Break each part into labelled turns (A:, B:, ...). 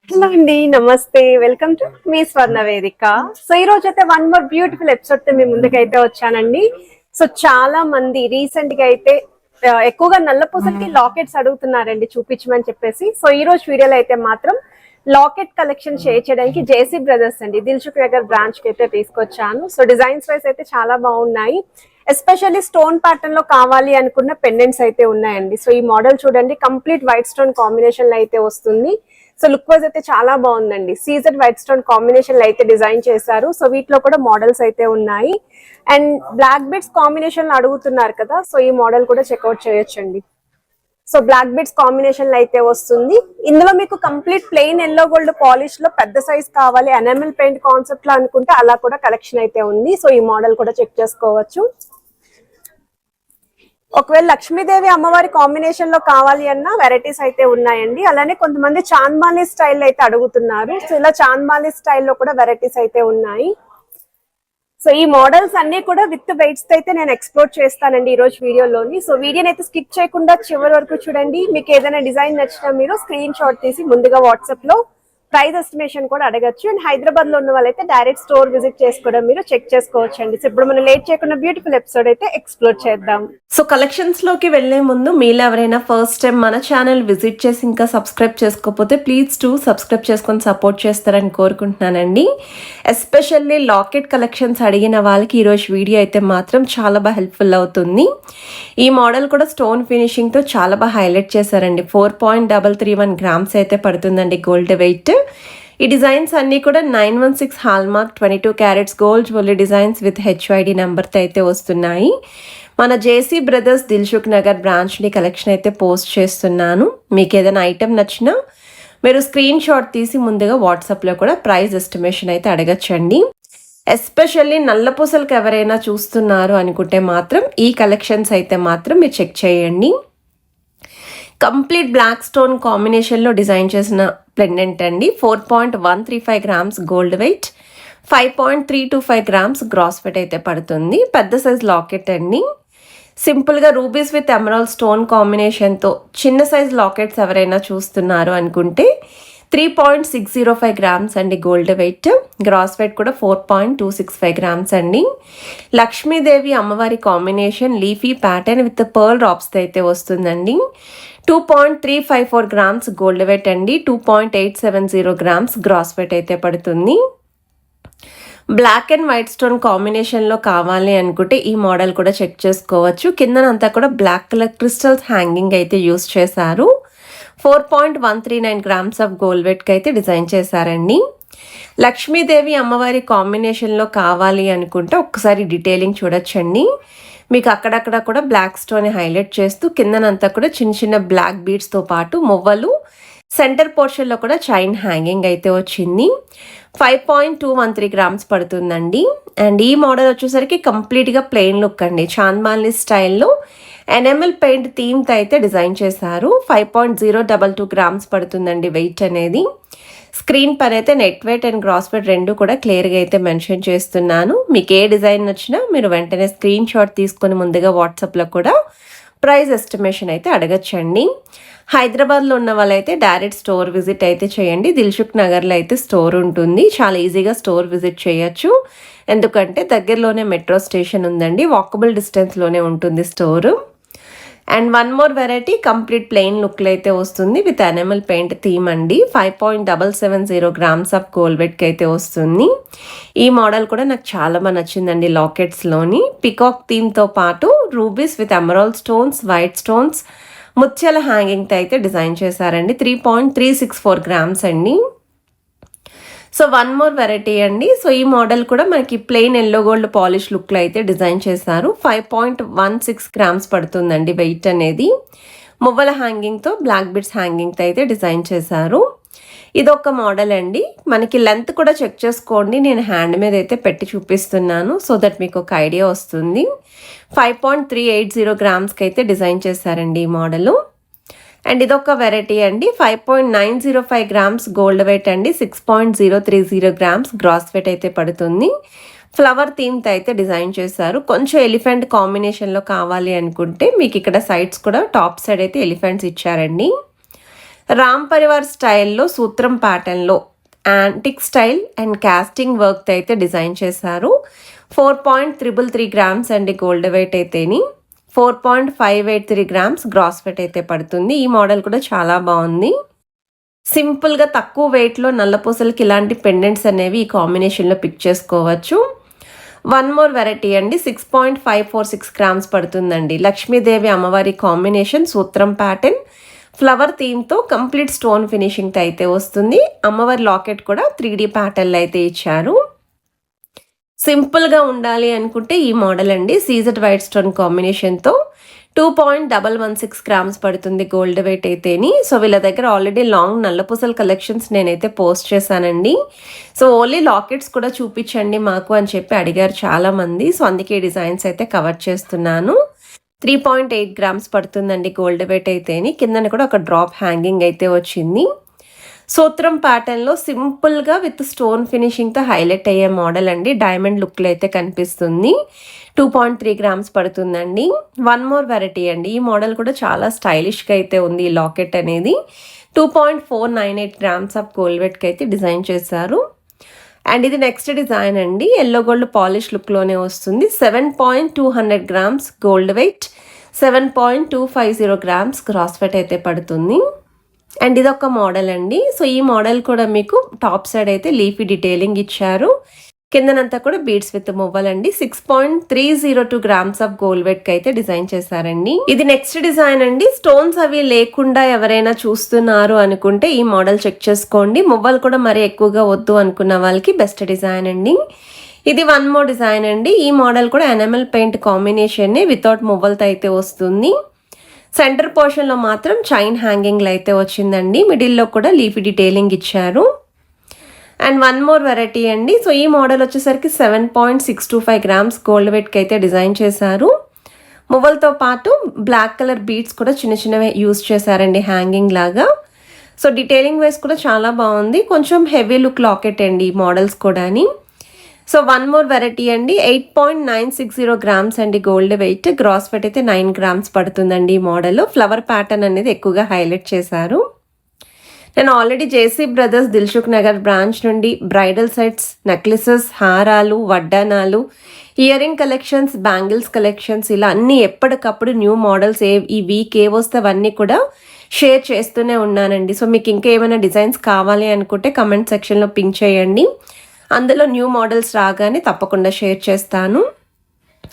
A: Hello అండి, నమస్తే. Welcome to me స్వర్ణ వేదిక. సో ఈ రోజు అయితే వన్ మోర్ బ్యూటిఫుల్ ఎపిసోడ్ తో మీ ముందుకైతే వచ్చానండి. సో చాలా మంది రీసెంట్ గా అయితే ఎక్కువగా నల్ల పూసలకి లాకెట్స్ అడుగుతున్నారండి చూపించమని చెప్పేసి. సో ఈ రోజు వీడియోలో అయితే మాత్రం లాకెట్ కలెక్షన్ షేర్ చేయడానికి జేసీ బ్రదర్స్ అండి దిల్సుఖ్ నగర్ బ్రాంచ్ కి అయితే తీసుకొచ్చాను. సో డిజైన్స్ వైస్ అయితే చాలా బాగున్నాయి. ఎస్పెషల్లీ స్టోన్ ప్యాటర్న్ లో కావాలి అనుకున్న పెండెంట్స్ అయితే ఉన్నాయండి. సో ఈ మోడల్ చూడండి, కంప్లీట్ వైట్ స్టోన్ కాంబినేషన్ లో అయితే వస్తుంది. సో లుక్ వైజ్ అయితే చాలా బాగుందండి. సీజెడ్ వైట్ స్టోన్ కాంబినేషన్ లో అయితే డిజైన్ చేశారు. సో వీటిలో కూడా మోడల్స్ అయితే ఉన్నాయి. అండ్ బ్లాక్ బిట్స్ కాంబినేషన్ లో అడుగుతున్నారు కదా, సో ఈ మోడల్ కూడా చెక్అవుట్ చేయొచ్చండి. సో బ్లాక్ బిట్స్ కాంబినేషన్ లో అయితే వస్తుంది. ఇందులో మీకు complete plain yellow gold polish లో పెద్ద సైజ్ కావాలి, ఎనామిల్ పెయింట్ కాన్సెప్ట్ లో అనుకుంటే అలా కూడా కలెక్షన్ అయితే ఉంది. సో ఈ మోడల్ కూడా చెక్ చేసుకోవచ్చు. ఒకవేళ లక్ష్మీదేవి అమ్మవారి కాంబినేషన్ లో కావాలి అన్న వెరైటీస్ అయితే ఉన్నాయండి. అలానే కొంతమంది చాంద్బాలి స్టైల్ అయితే అడుగుతున్నారు. సో ఇలా చాంద్బాలి స్టైల్లో కూడా వెరైటీస్ అయితే ఉన్నాయి. సో ఈ మోడల్స్ అన్ని కూడా విత్ వెయిట్స్ అయితే నేను ఎక్స్ప్లోర్ చేస్తానండి ఈ రోజు వీడియోలోని. సో వీడియోని అయితే స్కిప్ చేయకుండా చివరి వరకు చూడండి. మీకు ఏదైనా డిజైన్ నచ్చినా మీరు స్క్రీన్ షాట్ తీసి ముందుగా వాట్సాప్ లో ప్రైస్ ఎస్టిమేషన్ కూడా అడగచ్చు. అండ్ హైదరాబాద్ లో ఉన్న వాళ్ళైతే డైరెక్ట్ స్టోర్ విజిట్ చేసుకోవడం మీరు చెక్ చేసుకోవచ్చు అండి. సో ఇప్పుడు మనం లేట్ చేయకుండా బ్యూటిఫుల్ ఎపిసోడ్ అయితే ఎక్స్ప్లోర్ చేద్దాం.
B: సో కలెక్షన్స్ లోకి వెళ్లే ముందు మీలో ఎవరైనా ఫస్ట్ టైం మన ఛానల్ విజిట్ చేసి ఇంకా సబ్స్క్రైబ్ చేసుకోకపోతే ప్లీజ్ సబ్స్క్రైబ్ చేసుకొని సపోర్ట్ చేస్తారని కోరుకుంటున్నానండి. ఎస్పెషల్లీ లాకెట్ కలెక్షన్స్ అడిగిన వాళ్ళకి ఈరోజు వీడియో అయితే మాత్రం చాలా బాగా హెల్ప్ఫుల్ అవుతుంది. ఈ మోడల్ కూడా స్టోన్ ఫినిషింగ్ తో చాలా బాగా హైలైట్ చేశారండి. 4.331 గ్రామ్స్ అయితే పడుతుందండి గోల్డ్ వెయిట్. ఈ డిజైన్స్ అన్నీ కూడా 916 hallmark 22 carats gold jewellery designs with HID నెంబర్తో అయితే వస్తున్నాయి. మన జేసీ బ్రదర్స్ దిల్సుఖ్ నగర్ బ్రాంచ్ని కలెక్షన్ అయితే పోస్ట్ చేస్తున్నాను. మీకు ఏదైనా ఐటెం నచ్చినా మీరు స్క్రీన్ షాట్ తీసి ముందుగా వాట్సాప్లో కూడా ప్రైస్ ఎస్టిమేషన్ అయితే అడగచ్చండి. ఎస్పెషల్లీ నల్లపూసలకు ఎవరైనా చూస్తున్నారు అనుకుంటే మాత్రం ఈ కలెక్షన్స్ అయితే మాత్రం మీరు చెక్ చేయండి. కంప్లీట్ బ్లాక్ స్టోన్ కాంబినేషన్లో డిజైన్ చేసిన పెండెంట్ అండి. 4.135 grams gold weight, 5.325 grams gross weight అయితే పడుతుంది. పెద్ద సైజ్ లాకెట్ అండి. సింపుల్గా రూబీస్ విత్ ఎమరాల్డ్ స్టోన్ కాంబినేషన్తో చిన్న సైజ్ లాకెట్స్ ఎవరైనా చూస్తున్నారు అనుకుంటే 3.605 గ్రామ్స్ అండి గోల్డ్ వెయిట్. గ్రాస్ వెయిట్ కూడా 4.265 గ్రామ్స్ అండి. లక్ష్మీదేవి అమ్మవారి combination leafy pattern with pearl డ్రాప్స్తో అయితే వస్తుందండి. 2.354 గ్రామ్స్ గోల్డ్ వెయిట్ అండి. 2.870 గ్రామ్స్ గ్రాస్ వెయిట్ అయితే పడుతుంది. బ్లాక్ అండ్ వైట్ స్టోన్ కాంబినేషన్లో కావాలి అనుకుంటే ఈ మోడల్ కూడా చెక్ చేసుకోవచ్చు. కిందనంతా కూడా బ్లాక్ కలర్ క్రిస్టల్స్ హ్యాంగింగ్ అయితే యూస్ చేశారు. 4.139 గ్రామ్స్ ఆఫ్ గోల్డ్ వెయిట్కి అయితే డిజైన్ చేశారండి. లక్ష్మీదేవి అమ్మవారి కాంబినేషన్లో కావాలి అనుకుంటే ఒక్కసారి డీటెయిలింగ్ చూడొచ్చండి. మీకు అక్కడక్కడ కూడా బ్లాక్ స్టోన్ హైలైట్ చేస్తూ కిందనంతా కూడా చిన్న చిన్న బ్లాక్ బీడ్స్తో పాటు మువ్వలు, సెంటర్ పోర్షన్లో కూడా చైన్ హ్యాంగింగ్ అయితే వచ్చింది. 5.213 గ్రామ్స్ పడుతుందండి. అండ్ ఈ మోడల్ వచ్చేసరికి కంప్లీట్గా ప్లెయిన్ లుక్ అండి. చాంద్మాలి స్టైల్లో ఎనామిల్ పెయింట్ థీమ్తో అయితే డిజైన్ చేశారు. 5.022 గ్రామ్స్ పడుతుందండి వెయిట్ అనేది. స్క్రీన్ పైన అయితే net weight and gross weight రెండు కూడా క్లియర్గా అయితే మెన్షన్ చేస్తున్నాను. మీకు ఏ డిజైన్ నచ్చినా మీరు వెంటనే స్క్రీన్ షాట్ తీసుకొని ముందుగా వాట్సాప్లో కూడా ప్రైస్ ఎస్టిమేషన్ అయితే అడగచ్చండి. హైదరాబాద్లో ఉన్న వాళ్ళైతే డైరెక్ట్ స్టోర్ విజిట్ అయితే చేయండి. దిల్సుఖ్ నగర్లో అయితే స్టోర్ ఉంటుంది. చాలా ఈజీగా స్టోర్ విజిట్ చేయొచ్చు. ఎందుకంటే దగ్గరలోనే మెట్రో స్టేషన్ ఉందండి. వాకబుల్ డిస్టెన్స్లోనే ఉంటుంది store. And one more variety complete plain లుక్లో అయితే వస్తుంది విత్ ఎనామిల్ పెయింట్ థీమ్ అండి. 5.770 గ్రామ్స్ ఆఫ్ గోల్డ్ వెయిట్కి అయితే వస్తుంది. ఈ మోడల్ కూడా నాకు చాలా బాగా నచ్చిందండి. లాకెట్స్లోని పికాక్ థీమ్తో పాటు rubies with emerald stones, white stones, ముత్యాల హ్యాంగింగ్తో అయితే డిజైన్ చేశారండి. 3.364 గ్రామ్స్ అండి. సో వన్ మోర్ వెరైటీ అండి. సో ఈ మోడల్ కూడా మనకి ప్లెయిన్ ఎల్లో గోల్డ్ పాలిష్ లుక్లో అయితే డిజైన్ చేశారు. 5.16 గ్రామ్స్ పడుతుందండి వెయిట్ అనేది. మువ్వల హ్యాంగింగ్తో బ్లాక్ బిట్స్ హ్యాంగింగ్తో అయితే డిజైన్ చేశారు. ఇదొక మోడల్ అండి. మనకి లెంత్ కూడా చెక్ చేసుకోండి. నేను హ్యాండ్ మీద అయితే పెట్టి చూపిస్తున్నాను సో దట్ మీకు ఒక ఐడియా వస్తుంది. 5.380 గ్రామ్స్కి అయితే డిజైన్ చేశారండి ఈ మోడలు. అండ్ ఇదొక వెరైటీ అండి. 5.905 గ్రామ్స్ గోల్డ్ వెయిట్ అండి. 6.030 గ్రామ్స్ గ్రాస్ వెయిట్ అయితే పడుతుంది. ఫ్లవర్ థీమ్తో అయితే డిజైన్ చేశారు. కొంచెం ఎలిఫెంట్ కాంబినేషన్లో కావాలి అనుకుంటే మీకు ఇక్కడ సైడ్స్ కూడా టాప్ సైడ్ అయితే ఎలిఫెంట్స్ ఇచ్చారండి. రామ్ పరివార్ స్టైల్లో సూత్రం ప్యాటర్న్లో antique style and casting work అయితే డిజైన్ చేశారు. 4.333 గ్రామ్స్ అండి గోల్డ్ వెయిట్ అయితేని, 4.583 గ్రామ్స్ గ్రాస్ వెయిట్ అయితే పడుతుంది. ఈ మోడల్ కూడా చాలా బాగుంది. సింపుల్గా తక్కువ వెయిట్లో నల్లపూసలకి ఇలాంటి పెండెంట్స్ అనేవి ఈ కాంబినేషన్లో పిక్ చేసుకోవచ్చు. వన్ మోర్ వెరైటీ అండి, 6.546 గ్రామ్స్ పడుతుందండి. లక్ష్మీదేవి అమ్మవారి కాంబినేషన్ సూత్రం ప్యాటర్న్ ఫ్లవర్ థీమ్తో కంప్లీట్ స్టోన్ ఫినిషింగ్తో అయితే వస్తుంది. అమ్మవారి లాకెట్ కూడా 3D ప్యాటర్న్లో అయితే ఇచ్చారు. సింపుల్గా ఉండాలి అనుకుంటే ఈ మోడల్ అండి, సీజెడ్ వైట్ స్టోన్ కాంబినేషన్తో 2.116 గ్రామ్స్ పడుతుంది గోల్డ్ వెయిట్ అయితేని. సో వీళ్ళ దగ్గర ఆల్రెడీ లాంగ్ నల్లపూసల కలెక్షన్స్ నేనైతే పోస్ట్ చేశానండి. సో ఓన్లీ లాకెట్స్ కూడా చూపించండి మాకు అని చెప్పి అడిగారు చాలామంది. సో అందుకే డిజైన్స్ అయితే కవర్ చేస్తున్నాను. 3.8 గ్రామ్స్ పడుతుందండి గోల్డ్ వెయిట్ అయితేని. కిందన కూడా ఒక డ్రాప్ హ్యాంగింగ్ అయితే వచ్చింది. సూత్రం ప్యాటర్న్లో సింపుల్గా విత్ స్టోన్ ఫినిషింగ్తో హైలైట్ అయ్యే మోడల్ అండి. డైమండ్ లుక్లో అయితే కనిపిస్తుంది. 2.3 గ్రామ్స్ పడుతుందండి. వన్ మోర్ వెరైటీ అండి, ఈ మోడల్ కూడా చాలా స్టైలిష్గా అయితే ఉంది. ఈ లాకెట్ అనేది 2.498 గ్రామ్స్ ఆఫ్ గోల్డ్ వెయిట్కి అయితే డిజైన్ చేశారు. అండ్ ఇది నెక్స్ట్ డిజైన్ అండి, ఎల్లో గోల్డ్ పాలిష్ లుక్లోనే వస్తుంది. 7.200 grams gold weight, 7.250 grams gross weight అయితే పడుతుంది. అండ్ ఇది ఒక మోడల్ అండి. సో ఈ మోడల్ కూడా మీకు టాప్ సైడ్ అయితే లీఫీ డీటెయిలింగ్ ఇచ్చారు. కిందనంతా కూడా బీడ్స్ విత్ మువ్వల్ అండి. 6.302 గ్రామ్స్ ఆఫ్ గోల్డ్ వెయిట్ కి అయితే డిజైన్ చేశారండి. ఇది నెక్స్ట్ డిజైన్ అండి. స్టోన్స్ అవి లేకుండా ఎవరైనా చూస్తున్నారు అనుకుంటే ఈ మోడల్ చెక్ చేసుకోండి. మువ్వలు కూడా మరి ఎక్కువగా వద్దు అనుకున్న వాళ్ళకి బెస్ట్ డిజైన్ అండి. ఇది వన్ మోర్ డిజైన్ అండి. ఈ మోడల్ కూడా ఎనామెల్ పెయింట్ కాంబినేషన్ వితౌట్ మువ్వలతో అయితే వస్తుంది. సెంటర్ పోర్షన్లో మాత్రం చైన్ హ్యాంగింగ్లు అయితే వచ్చిందండి. మిడిల్లో కూడా లీఫీ డీటెయిలింగ్ ఇచ్చారు. అండ్ వన్ మోర్ వెరైటీ అండి. సో ఈ మోడల్ వచ్చేసరికి 7.625 గ్రామ్స్ గోల్డ్ వెయిట్కి అయితే డిజైన్ చేశారు. మువ్వలతో పాటు బ్లాక్ కలర్ బీడ్స్ కూడా చిన్న చిన్నవి యూజ్ చేశారండి హ్యాంగింగ్ లాగా. సో డీటెయిలింగ్ వైజ్ కూడా చాలా బాగుంది. కొంచెం హెవీ లుక్ లాకెట్ అండి ఈ మోడల్స్ కూడాని. సో వన్ మోర్ వెరైటీ అండి, 8.960 గ్రామ్స్ అండి గోల్డ్ వెయిట్, గ్రాస్ వెయిట్ అయితే 9 గ్రామ్స్ పడుతుందండి. ఈ మోడల్ ఫ్లవర్ ప్యాటర్న్ అనేది ఎక్కువగా హైలైట్ చేశారు. నేను already JC brothers Dilsukhnagar branch నుండి బ్రైడల్ సెట్స్, నెక్లెసెస్, హారాలు, వడ్డానాలు, ear ring collections, bangles collections ఇలా అన్నీ ఎప్పటికప్పుడు న్యూ మోడల్స్ ఈ వీక్ ఏ వస్తే అవన్నీ కూడా షేర్ చేస్తూనే ఉన్నానండి. సో మీకు ఇంకా ఏమైనా డిజైన్స్ కావాలి అనుకుంటే కమెంట్ సెక్షన్లో పింక్ చేయండి. అందులో న్యూ మోడల్స్ రాగానే తప్పకుండా షేర్ చేస్తాను.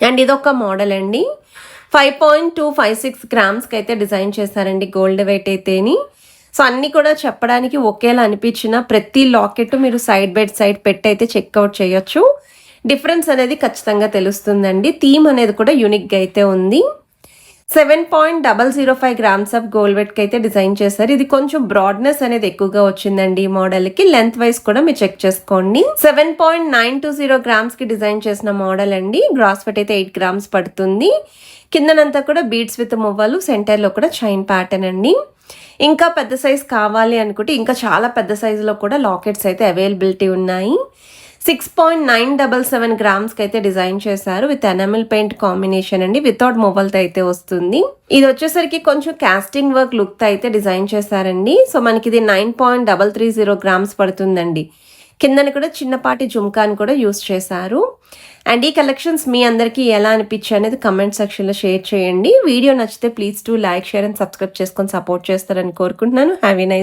B: అండ్ ఇదొక మోడల్ అండి, 5.256 గ్రామ్స్కి అయితే డిజైన్ చేశారండి గోల్డ్ వెయిట్ అయితేని. సో అన్నీ కూడా చెప్పడానికి ఒకేలా అనిపించిన ప్రతి లాకెట్ మీరు సైడ్ బై సైడ్ పెట్టి అయితే చెక్అవుట్ చేయొచ్చు. డిఫరెన్స్ అనేది ఖచ్చితంగా తెలుస్తుందండి. థీమ్ అనేది కూడా యూనిక్గా అయితే ఉంది. 7.005 గ్రామ్స్ ఆఫ్ గోల్డ్ వెయిట్కి అయితే డిజైన్ చేశారు. ఇది కొంచెం బ్రాడ్నెస్ అనేది ఎక్కువగా వచ్చిందండి ఈ మోడల్కి. లెంత్ వైజ్ కూడా మీరు చెక్ చేసుకోండి. 7.920 గ్రామ్స్కి డిజైన్ చేసిన మోడల్ అండి. గ్రాస్ వెయిట్ అయితే 8 గ్రామ్స్ పడుతుంది. కిందనంతా కూడా బీడ్స్ విత్ మువ్వలు, సెంటర్లో కూడా చైన్ ప్యాటర్న్ అండి. ఇంకా పెద్ద సైజ్ కావాలి అనుకుంటే ఇంకా చాలా పెద్ద సైజులో కూడా లాకెట్స్ అయితే అవైలబిలిటీ ఉన్నాయి. 6.977 గ్రామ్స్కి అయితే డిజైన్ చేశారు విత్ ఎనామిల్ పెయింట్ కాంబినేషన్ అండి. వితౌట్ మొబైల్తో అయితే వస్తుంది. ఇది వచ్చేసరికి కొంచెం కాస్టింగ్ వర్క్ లుక్తో అయితే డిజైన్ చేశారండి. సో మనకి ఇది 9.330 గ్రామ్స్ పడుతుందండి. కిందని కూడా చిన్నపాటి జుమ్కాని కూడా యూస్ చేశారు. అండ్ ఈ కలెక్షన్స్ మీ అందరికీ ఎలా అనిపించాయి అనేది కమెంట్ సెక్షన్లో షేర్ చేయండి. వీడియో నచ్చితే please to like, share and subscribe చేసుకొని సపోర్ట్ చేస్తారని కోరుకుంటున్నాను. Have a nice